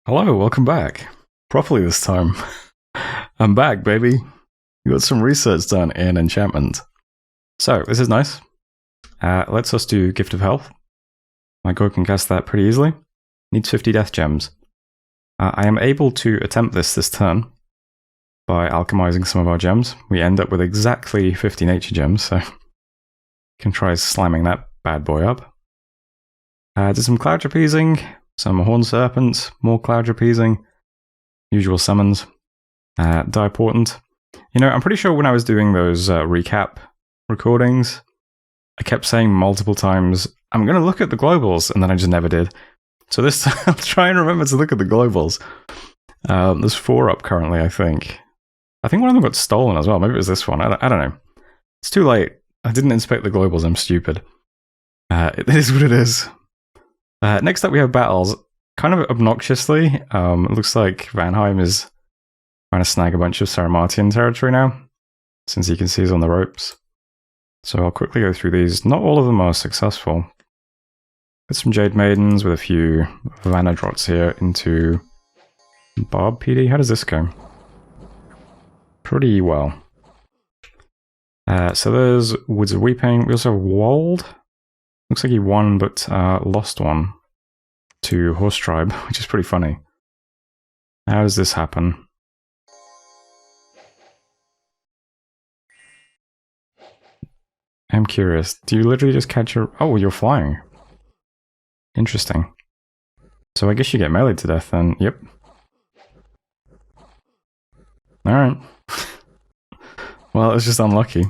Hello, welcome back. Properly this time. I'm back, baby. We got some research done in enchantment. So, this is nice. Lets us do Gift of Health. My god can cast that pretty easily. Needs 50 death gems. I am able to attempt this turn by alchemizing some of our gems. We end up with exactly 50 nature gems, so can try slamming that bad boy up. Did some cloud trapezing. Some horned serpents, more cloud trapezing, usual summons, die portent. You know, I'm pretty sure when I was doing those recap recordings, I kept saying multiple times, I'm going to look at the globals, and then I just never did. So this time, I'll try and remember to look at the globals. There's 4 up currently, I think. I think one of them got stolen as well. Maybe it was this one. I don't know. It's too late. I didn't inspect the globals. I'm stupid. It is what it is. Next up we have battles. Kind of obnoxiously, it looks like Vanheim is trying to snag a bunch of Saramatian territory now, since he can see he's on the ropes. So I'll quickly go through these. Not all of them are successful. Got some Jade Maidens with a few Vanadrots here into Barb PD. How does this go? Pretty well. So there's Woods of Weeping. We also have Wold. Looks like he won, but lost one to Horse Tribe, which is pretty funny. How does this happen? I'm curious. Do you literally just catch a... Oh, you're flying. Interesting. So I guess you get meleeed to death then. Yep. Alright. Well, it's just unlucky.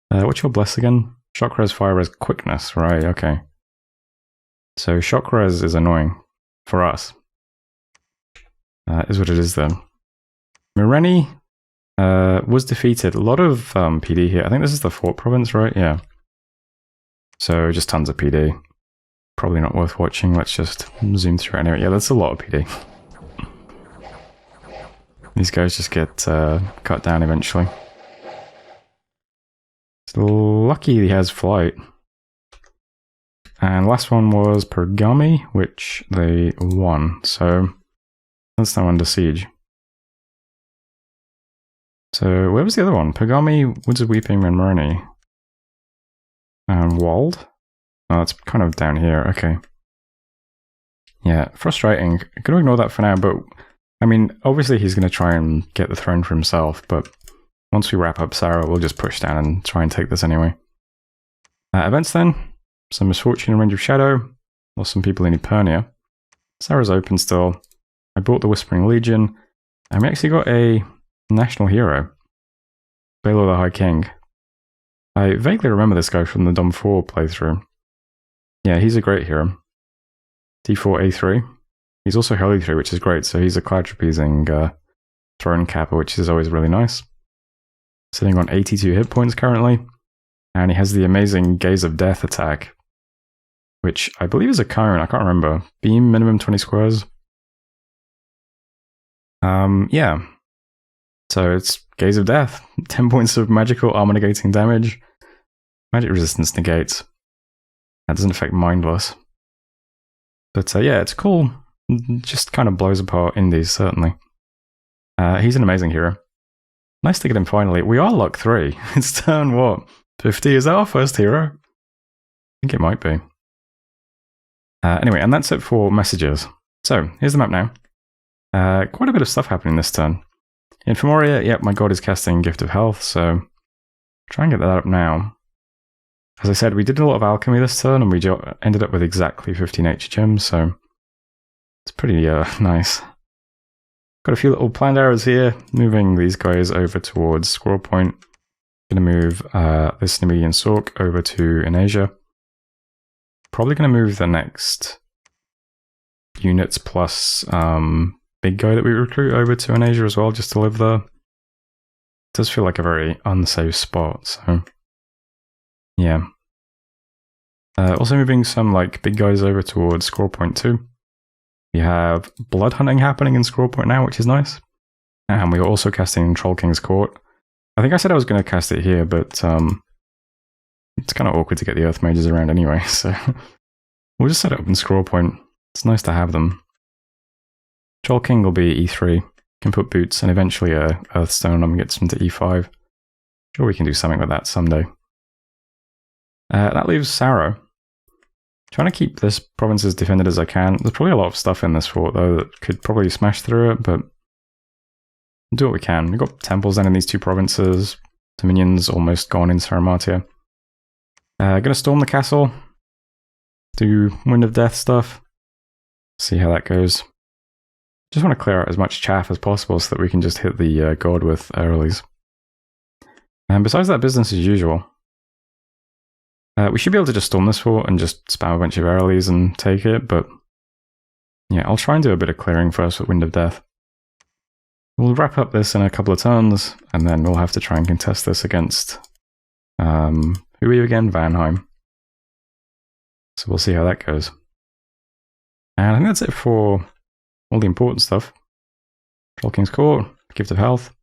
What's your bless again? Shock res, fire res, quickness. Right, okay. So shock res is annoying for us. Is what it is then. Mireni was defeated. A lot of PD here. I think this is the Fort Province, right? Yeah. So just tons of PD. Probably not worth watching. Let's just zoom through anyway. Yeah, that's a lot of PD. These guys just get cut down eventually. It's lucky he has flight. And last one was Pergami, which they won. So that's now under siege. So where was the other one? Pergami, Woods of Weeping, and Mireni. And Wald? Oh, it's kind of down here. Okay. Yeah, frustrating. I'm going to ignore that for now, but I mean, obviously he's going to try and get the throne for himself, but once we wrap up Sarah, we'll just push down and try and take this anyway. Events then. Some Misfortune and Range of Shadow. Lost some people in Epernia. Sarah's open still. I bought the Whispering Legion. And we actually got a national hero. Baylor the High King. I vaguely remember this guy from the Dom 4 playthrough. Yeah, he's a great hero. D4 A3. He's also Holy 3, which is great. So he's a cloud trapezing throne capper, which is always really nice. Sitting on 82 hit points currently. And he has the amazing Gaze of Death attack, which I believe is a cone. I can't remember. Beam, minimum 20 squares. Yeah. So it's Gaze of Death. 10 points of magical armor negating damage. Magic resistance negates. That doesn't affect Mindless. But yeah, it's cool. Just kind of blows apart indies, certainly. He's an amazing hero. Nice to get him finally. We are luck 3. It's turn what? 50? Is that our first hero? I think it might be. Anyway, and that's it for messages. So, here's the map now. Quite a bit of stuff happening this turn. In Fomoria, yep, my god is casting Gift of Health, so try and get that up now. As I said, we did a lot of alchemy this turn, and we ended up with exactly 50 nature gems, so it's pretty nice. Got a few little planned arrows here, moving these guys over towards Squirrel Point. Going to move this Nemedian Sork over to Inasia. Probably going to move the next units plus big guy that we recruit over to Inasia as well, just to live there. It does feel like a very unsafe spot, so yeah. Also moving some like big guys over towards Squirrel Point 2. We have blood hunting happening in Squirrel Point now, which is nice. And we are also casting Troll King's Court. I think I said I was going to cast it here, but it's kind of awkward to get the Earth Mages around anyway, so we'll just set it up in Scroll Point. It's nice to have them. Troll King will be E3. Can put boots and eventually Earthstone on him and gets him to E5. Sure, we can do something with that someday. That leaves Saro. Trying to keep this province as defended as I can. There's probably a lot of stuff in this fort, though, that could probably smash through it, but we'll do what we can. We've got temples then in these two provinces. Dominions almost gone in Saramatia. Gonna storm the castle. Do Wind of Death stuff. See how that goes. Just want to clear out as much chaff as possible so that we can just hit the god with earlies. And besides that, business as usual. We should be able to just storm this fort and just spam a bunch of earlies and take it, but yeah, I'll try and do a bit of clearing first with Wind of Death. We'll wrap up this in a couple of turns, and then we'll have to try and contest this against, who are you again? Vanheim. So we'll see how that goes. And I think that's it for all the important stuff. Troll King's Court, Gift of Health.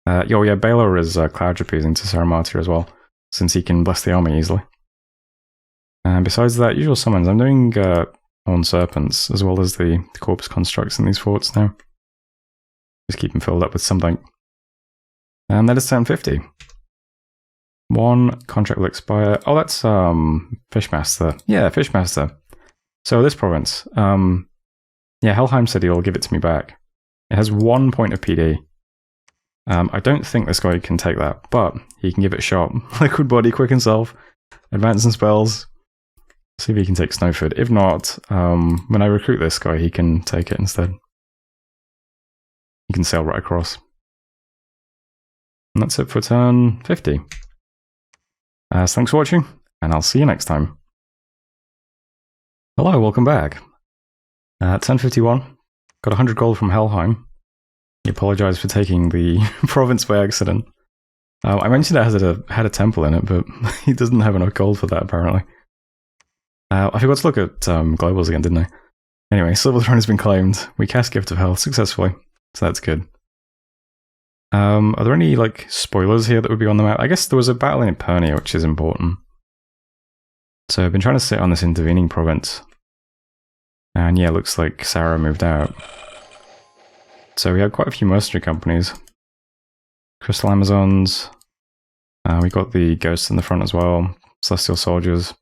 Yeah, Baylor is cloud trapezing to Saramatia as well, since he can bless the army easily. And besides that, usual summons. I'm doing Horned Serpents, as well as the corpse constructs in these forts now. Just keep them filled up with something. And that is turn 50. One contract will expire. Oh, that's Fishmaster. Yeah, Fishmaster. So this province. Yeah, Helheim said he'll give it to me back. It has 1 point of PD. I don't think this guy can take that, but he can give it a shot. Liquid Body, Quicken Self, Advance and Spells. See if he can take Snowford. If not, when I recruit this guy, he can take it instead. He can sail right across. And that's it for turn 50. So thanks for watching, and I'll see you next time. Hello, welcome back. Turn 51. Got 100 gold from Helheim. He apologised for taking the province by accident. I mentioned it had a temple in it, but he doesn't have enough gold for that, apparently. I forgot to look at globals again, didn't I? Anyway, Silver Throne has been claimed. We cast Gift of Health successfully, so that's good. Are there any, like, spoilers here that would be on the map? I guess there was a battle in Epernia, which is important. So I've been trying to sit on this intervening province. And yeah, looks like Sarah moved out. So we had quite a few mercenary companies. Crystal Amazons. We got the Ghosts in the front as well. Celestial Soldiers.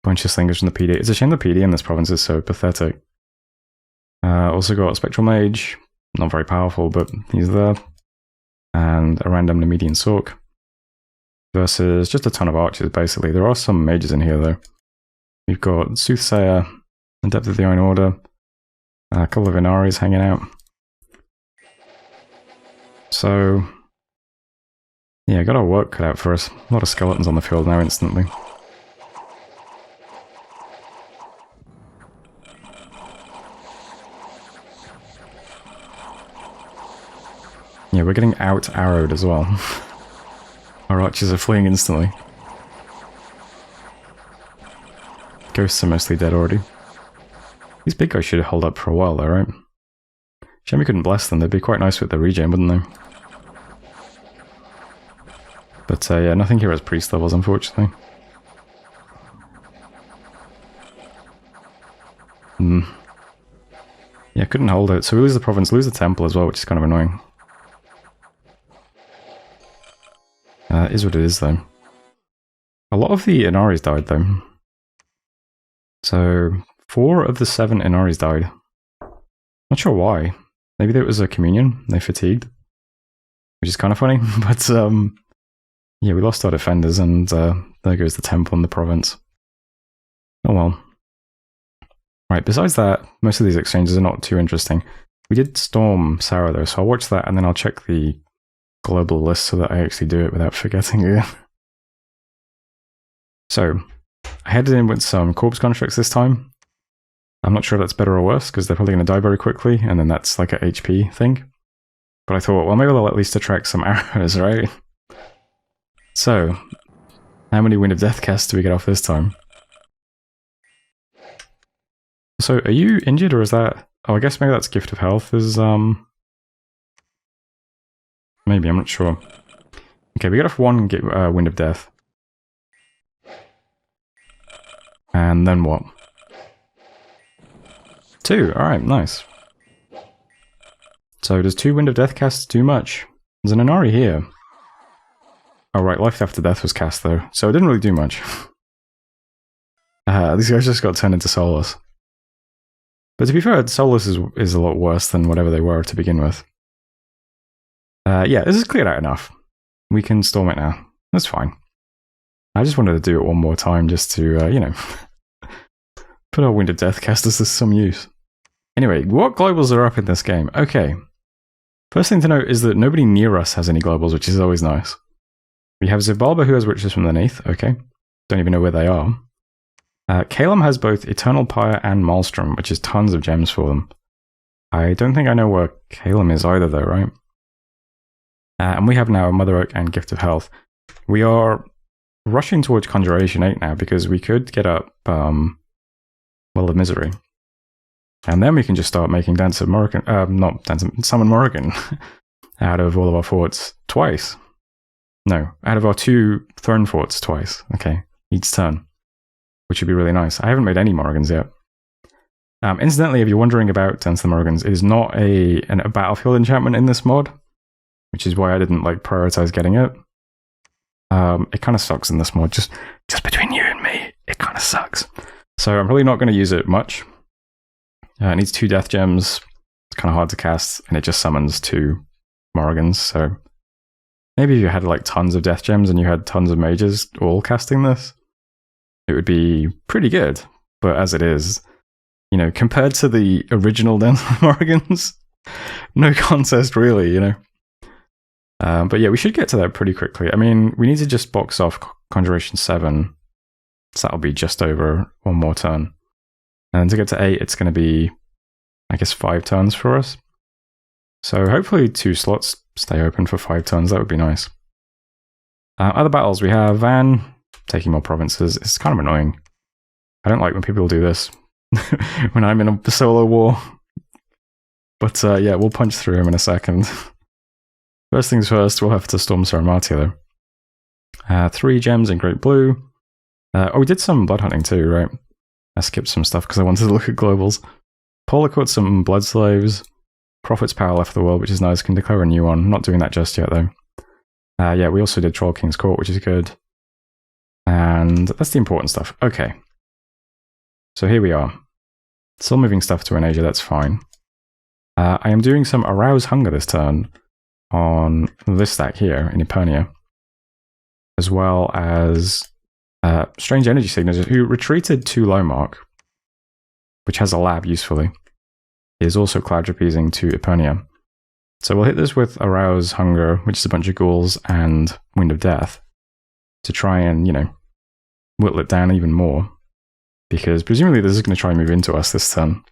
Bunch of slingers from the PD. It's a shame the PD in this province is so pathetic. Also got Spectral Mage. Not very powerful, but he's there. And a random Nemedian Sork. Versus just a ton of archers, basically. There are some mages in here, though. We've got Soothsayer, Adept of the Iron Order, a couple of Inaris hanging out. So, yeah, got our work cut out for us. A lot of skeletons on the field now instantly. Yeah, we're getting out-arrowed as well. Our archers are fleeing instantly. Ghosts are mostly dead already. These big guys should have held up for a while though, right? Shame we couldn't bless them, they'd be quite nice with the regen, wouldn't they? But yeah, nothing here has priest levels, unfortunately. Yeah, couldn't hold it. So we lose the province, lose the temple as well, which is kind of annoying. Is what it is, though. A lot of the Inaris died, though. So, 4 of the 7 Inaris died. Not sure why. Maybe there was a communion, they fatigued. Which is kind of funny, but yeah, we lost our defenders, and there goes the temple and the province. Oh well. Right, besides that, most of these exchanges are not too interesting. We did storm Sarah, though, so I'll watch that, and then I'll check the global list so that I actually do it without forgetting again. So, I headed in with some corpse constructs this time. I'm not sure if that's better or worse, because they're probably going to die very quickly, and then that's like a HP thing. But I thought, well, maybe they'll at least attract some arrows, right? So, how many Wind of Death casts do we get off this time? So, are you injured, or is that... Oh, I guess maybe that's Gift of Health is, maybe, I'm not sure. Okay, we get off 1 Wind of Death. And then what? 2, alright, nice. So does 2 Wind of Death casts do much? There's an Inari here. Oh right, Life After Death was cast though, so it didn't really do much. These guys just got turned into Soulless. But to be fair, Soulless is a lot worse than whatever they were to begin with. Yeah, this is cleared out enough. We can storm it now. That's fine. I just wanted to do it one more time just to, you know, put our Wind of Death casters to some use. Anyway, what globals are up in this game? Okay. First thing to note is that nobody near us has any globals, which is always nice. We have Zibalba, who has Witches from the Neath. Okay. Don't even know where they are. Calum has both Eternal Pyre and Maelstrom, which is tons of gems for them. I don't think I know where Calum is either, though, right? And we have now Mother Oak and Gift of Health. We are rushing towards Conjuration 8 now, because we could get up Well of Misery. And then we can just start making Summon Morrigan out of all of our forts twice. No, out of our 2 Throne forts twice. Okay, each turn. Which would be really nice. I haven't made any Morrigans yet. Incidentally, if you're wondering about Dance of the Morrigans, it is not a battlefield enchantment in this mod, which is why I didn't prioritize getting it. It kind of sucks in this mod. Just between you and me, it kind of sucks. So I'm really not going to use it much. It needs 2 death gems. It's kind of hard to cast, and it just summons 2 Morrigans. So maybe if you had tons of death gems and you had tons of mages all casting this, it would be pretty good. But as it is, you know, compared to the original Dance of the Morrigans, no contest really, you know. But yeah, we should get to that pretty quickly. I mean, we need to just box off Conjuration 7. So that'll be just over 1 more turn. And to get to 8, it's going to be, I guess, 5 turns for us. So hopefully 2 slots stay open for 5 turns. That would be nice. Other battles, we have Van taking more provinces. It's kind of annoying. I don't like when people do this when I'm in a solo war. But yeah, we'll punch through him in a second. First things first, we'll have to storm Saramatia though. 3 gems in Great Blue. Oh, we did some blood hunting too, right? I skipped some stuff because I wanted to look at globals. Polar caught some blood slaves. Prophet's Power left the world, which is nice. Can declare a new one. I'm not doing that just yet though. Yeah, we also did Troll King's Court, which is good. And that's the important stuff. Okay. So here we are. Still moving stuff to an Asia, that's fine. I am doing some Arouse Hunger this turn on this stack here in Epernia, as well as Strange Energy Signatures, who retreated to Lowmark, which has a lab usefully. He is also Cloud Trapezing to Epernia. So we'll hit this with Arouse Hunger, which is a bunch of ghouls, and Wind of Death, to try and, you know, whittle it down even more. Because presumably this is going to try and move into us this turn.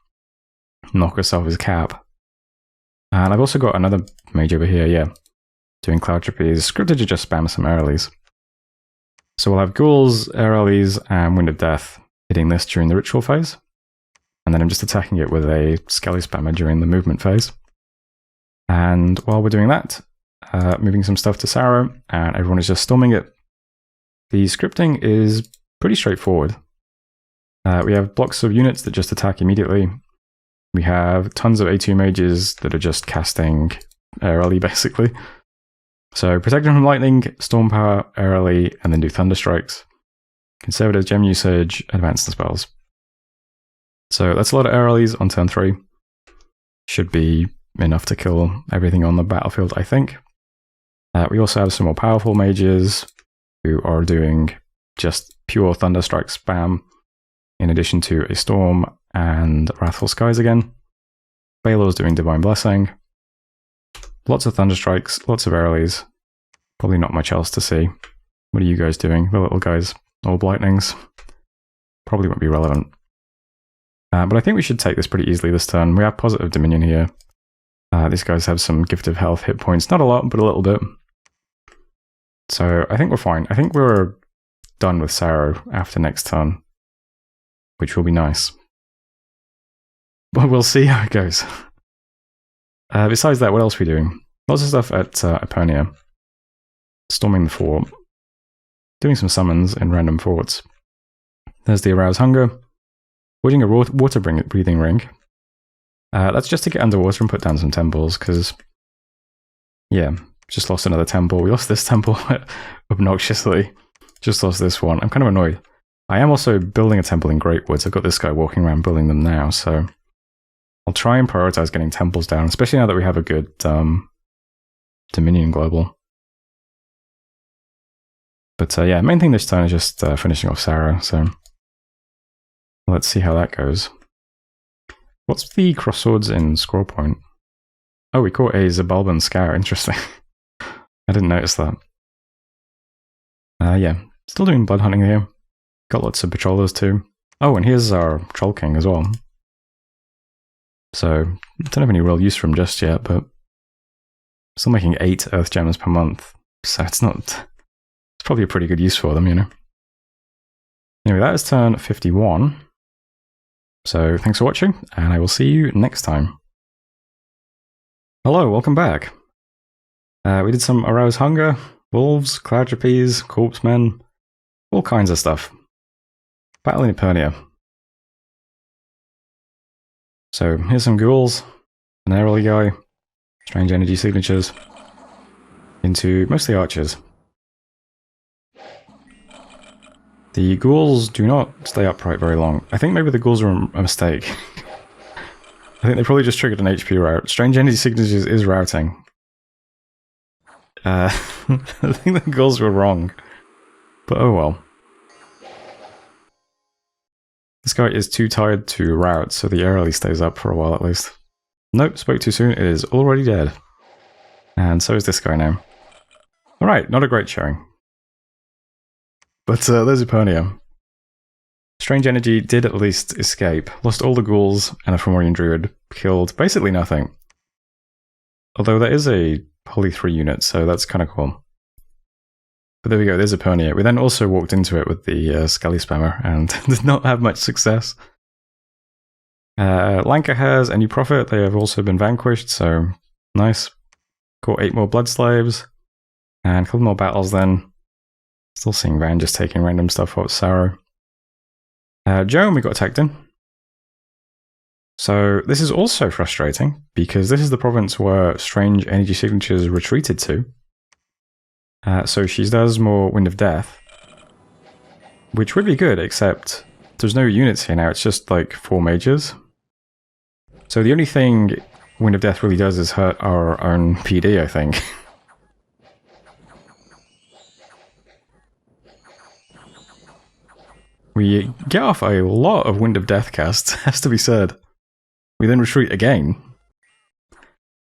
Knock us off his cap. And I've also got another mage over here, yeah, doing Cloud Trapeze. Scripted to just spam some Airlies. So we'll have ghouls, Airlies, and Wind of Death hitting this during the ritual phase. And then I'm just attacking it with a Skelly Spammer during the movement phase. And while we're doing that, moving some stuff to Sarrow, and everyone is just storming it. The scripting is pretty straightforward. We have blocks of units that just attack immediately. We have tons of A2 mages that are just casting Airly, basically. So protecting from lightning, storm power, Airly, and then do thunder strikes. Conservative gem usage, advance the spells. So that's a lot of Airlies on turn 3. Should be enough to kill everything on the battlefield, I think. We also have some more powerful mages who are doing just pure thunder strike spam, in addition to a storm and Wrathful Skies again. Baylor's doing Divine Blessing. Lots of thunder strikes, lots of Airlies. Probably not much else to see. What are you guys doing? The little guys, all Blightnings. Probably won't be relevant. But I think we should take this pretty easily this turn. We have Positive Dominion here. These guys have some Gift of Health hit points. Not a lot, but a little bit. So I think we're fine. I think we're done with Sarrow after next turn, which will be nice. But we'll see how it goes. Besides that, what else are we doing? Lots of stuff at Epernia. Storming the fort. Doing some summons in random forts. There's the Arouse Hunger. Forging a water breathing ring. That's just to get underwater and put down some temples, because, yeah, just lost another temple. We lost this temple obnoxiously. Just lost this one. I'm kind of annoyed. I am also building a temple in Great Woods. I've got this guy walking around building them now, so I'll try and prioritize getting temples down, especially now that we have a good Dominion global. But yeah, main thing this turn is just finishing off Sarah, so let's see how that goes. What's the crosswords in Squirrel Point? Oh, we caught a Zabalban Scout. Interesting. I didn't notice that. Yeah, still doing blood hunting here. Got lots of patrollers too. Oh, and here's our Troll King as well. So, don't have any real use for him just yet, but still making 8 Earth Gems per month. So it's probably a pretty good use for them, you know. Anyway, that is turn 51. So thanks for watching, and I will see you next time. Hello, welcome back. We did some Arouse Hunger, Wolves, Cloudropies, Corpsemen, all kinds of stuff. Battle in Epernia. So here's some ghouls, an aerial guy, strange energy signatures, into mostly archers. The ghouls do not stay upright very long. I think maybe the ghouls are a mistake. I think they probably just triggered an HP route. Strange energy signatures is routing. I think the ghouls were wrong. But oh well. This guy is too tired to route, so the aerially stays up for a while at least. Nope, spoke too soon. It is already dead. And so is this guy now. Alright, not a great showing. But there's Epernia. Strange Energy did at least escape. Lost all the ghouls and a Fomorian druid. Killed basically nothing. Although there is a Holy 3 unit, so that's kind of cool. But there we go, there's Epernia. We then also walked into it with the Skelly Spammer and did not have much success. Lanka has a new prophet. They have also been vanquished, so nice. Caught 8 more Blood Slaves. And a couple more battles then. Still seeing Van just taking random stuff off Sarrow. Joan, we got attacked in. So this is also frustrating, because this is the province where Strange Energy Signatures retreated to. So she does more Wind of Death. Which would be good, except there's no units here now, it's just like 4 mages. So the only thing Wind of Death really does is hurt our own PD, I think. We get off a lot of Wind of Death casts, has to be said. We then retreat again.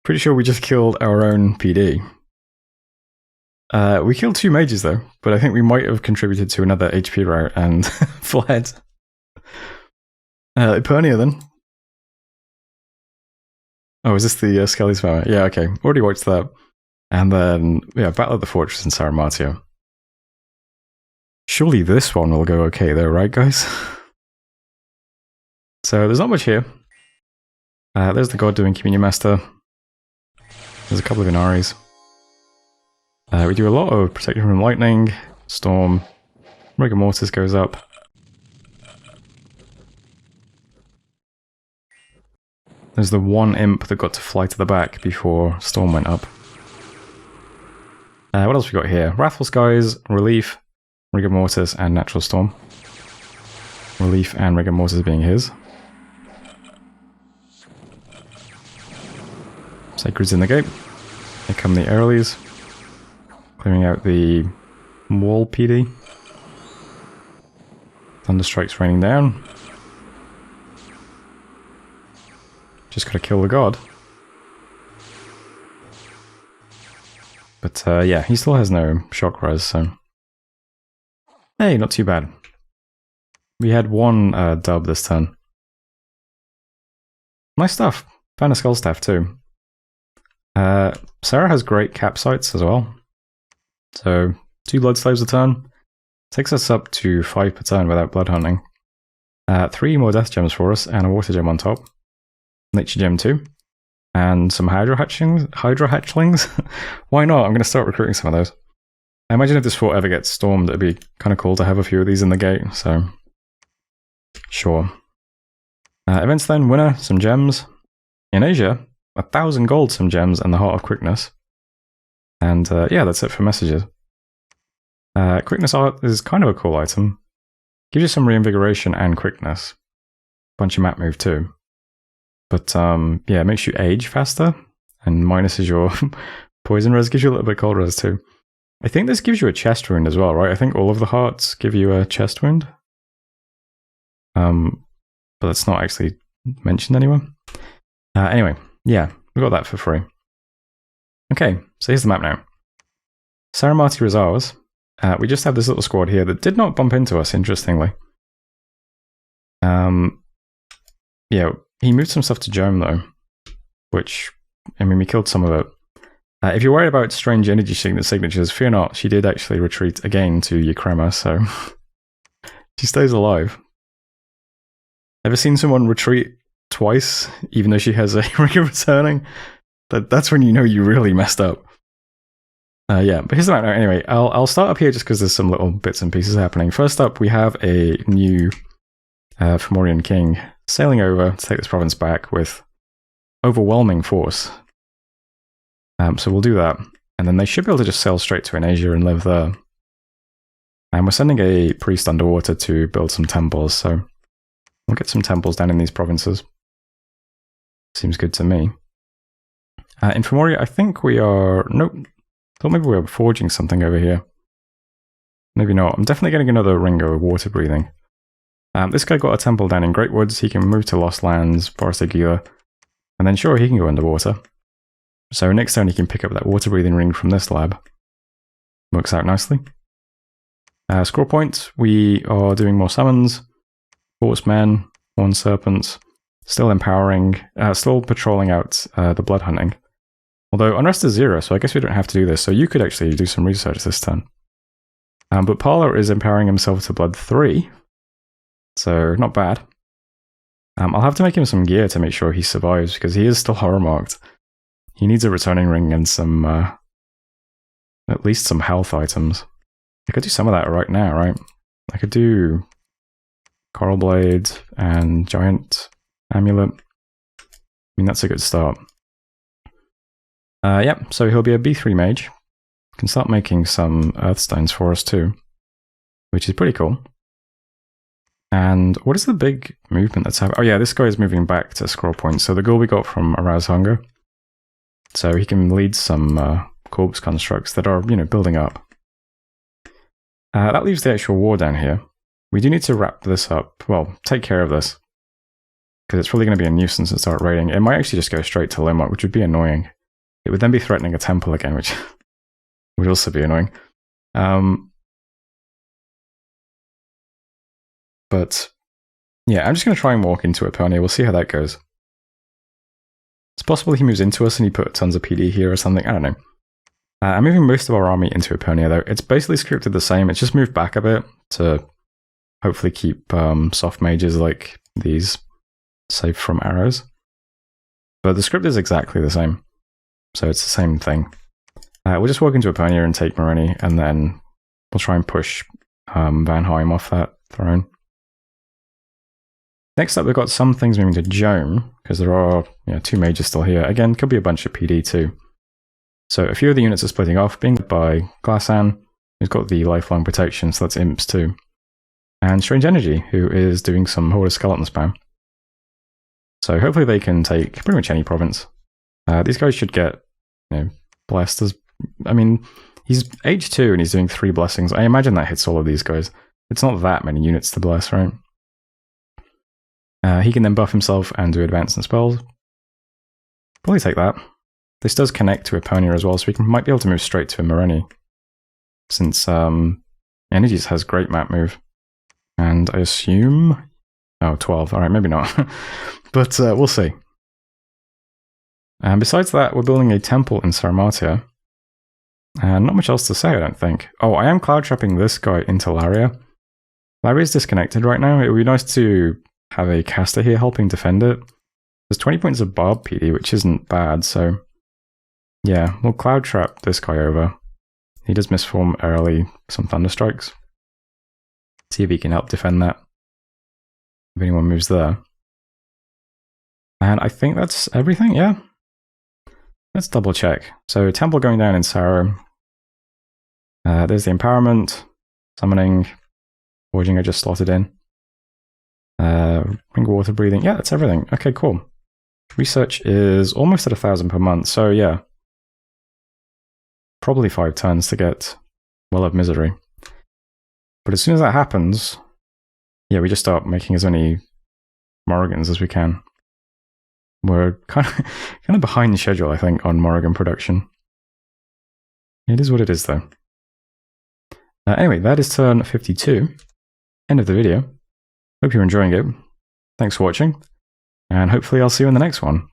Pretty sure we just killed our own PD. We killed 2 mages though, but I think we might have contributed to another HP route and fled. Epernia then. Oh, is this the Skelly Spammer? Yeah, okay. Already watched that. And then, yeah, Battle of the Fortress in Saramatia. Surely this one will go okay though, right guys? So there's not much here. There's the god doing Communion Master. There's a couple of Inaris. We do a lot of Protection from Lightning, Storm, Rigor Mortis goes up. There's the one imp that got to fly to the back before Storm went up. What else we got here? Wrathful Skies, Relief, Rigor Mortis, and Natural Storm. Relief and Rigor Mortis being his. Sacred's in the gate. Here come the Airlies. Clearing out the wall PD. Thunderstrike's raining down. Just gotta kill the god. But yeah, he still has no shock res, so... Hey, not too bad. We had one dub this turn. Nice stuff. Found a Skull Staff too. Sarah has great cap sights as well. So, 2 Blood Slaves a turn. Takes us up to 5 per turn without blood hunting. 3 more Death Gems for us, and a Water Gem on top. Nature Gem 2. And some Hydra Hatchlings? Why not? I'm going to start recruiting some of those. I imagine if this fort ever gets stormed, it'd be kind of cool to have a few of these in the gate, so... Sure. Events then, winner, some gems. in Asia, 1,000 gold, some gems, and the Heart of Quickness. And yeah, that's it for messages. Quickness art is kind of a cool item. Gives you some reinvigoration and quickness. Bunch of map move too. But yeah, it makes you age faster, and minuses your poison res, gives you a little bit cold res too. I think this gives you a chest wound as well, right? I think all of the hearts give you a chest wound. But that's not actually mentioned anywhere. Anyway, yeah, we got that for free. Okay, so here's the map now. Saramati is ours. We just have this little squad here that did not bump into us, interestingly. Yeah, he moved some stuff to Jome, though. Which, I mean, we killed some of it. If you're worried about strange energy signatures, fear not. She did actually retreat again to Ukraima, so she stays alive. Ever seen someone retreat twice, even though she has a ring of returning? That's when you know you really messed up. Yeah, but here's the map now. Anyway, I'll start up here just because there's some little bits and pieces happening. First up, we have a new Fomorian king sailing over to take this province back with overwhelming force. So we'll do that. And then they should be able to just sail straight to Asia and live there. And we're sending a priest underwater to build some temples, so we'll get some temples down in these provinces. Seems good to me. In Fomoria, I think we are... Nope. Thought maybe we were forging something over here. Maybe not. I'm definitely getting another Ringo of water breathing. This guy got a temple down in Great Woods. He can move to Lost Lands, Forest Aguila, and then sure, he can go underwater. So next turn he can pick up that water breathing ring from this lab. Works out nicely. Score point, we are doing more summons. Horsemen, Horn Serpents, still empowering, still patrolling out the blood hunting. Although unrest is 0, so I guess we don't have to do this, so you could actually do some research this turn. But Parla is empowering himself to blood 3, so not bad. I'll have to make him some gear to make sure he survives, because he is still horror marked. He needs a returning ring and some, at least some health items. I could do some of that right now, right? I could do Coral Blade and Giant Amulet. I mean, that's a good start. Yep, so he'll be a B3 mage. Can start making some Earthstones for us too, which is pretty cool. And what is the big movement that's happening? Oh yeah, this guy is moving back to Scroll Point. So the goal we got from Arouse Hunger. So he can lead some corpse constructs that are, you know, building up. That leaves the actual war down here. We do need to wrap this up. Well, take care of this. Because it's probably going to be a nuisance and start raiding. It might actually just go straight to Limok, which would be annoying. It would then be threatening a temple again, which would also be annoying. But yeah, I'm just going to try and walk into Epernia. We'll see how that goes. It's possible he moves into us and he put tons of PD here or something. I don't know. I'm moving most of our army into Epernia, though. It's basically scripted the same. It's just moved back a bit to hopefully keep soft mages like these safe from arrows. But the script is exactly the same. So it's the same thing. We'll just walk into Epernia and take Moroni, and then we'll try and push Van Heim off that throne. Next up, we've got some things moving to Jome, because there are 2 mages still here. Again, could be a bunch of PD too. So a few of the units are splitting off, being led by Glassan, who's got the lifelong protection, so that's imps too. And Strange Energy, who is doing some Horde of Skeleton spam. So hopefully they can take pretty much any province. These guys should get, blessed as... I mean, he's H2 and he's doing 3 blessings. I imagine that hits all of these guys. It's not that many units to bless, right? He can then buff himself and do advance and spells. Probably take that. This does connect to Epernia as well, so we might be able to move straight to Moroni. Since Energies has great map move. And I assume... Oh, 12. Alright, maybe not. But we'll see. And besides that, we're building a temple in Sarmatia. And not much else to say, I don't think. Oh, I am cloud trapping this guy into Laria. Laria's disconnected right now. It would be nice to have a caster here helping defend it. There's 20 points of Barb PD, which isn't bad, so... Yeah, we'll cloud trap this guy over. He does misform early, some Thunderstrikes. See if he can help defend that. If anyone moves there. And I think that's everything, yeah? Let's double check. So temple going down in Sarrow. There's the empowerment, summoning, forging I just slotted in. Ring water breathing, yeah, that's everything. Okay, cool. Research is almost at 1,000 per month, so yeah. Probably 5 turns to get Well of Misery. But as soon as that happens, yeah, we just start making as many Morrigans as we can. We're kind of behind the schedule, I think, on Morrigan production. It is what it is, though. Anyway, that is turn 52. End of the video. Hope you're enjoying it. Thanks for watching, and hopefully I'll see you in the next one.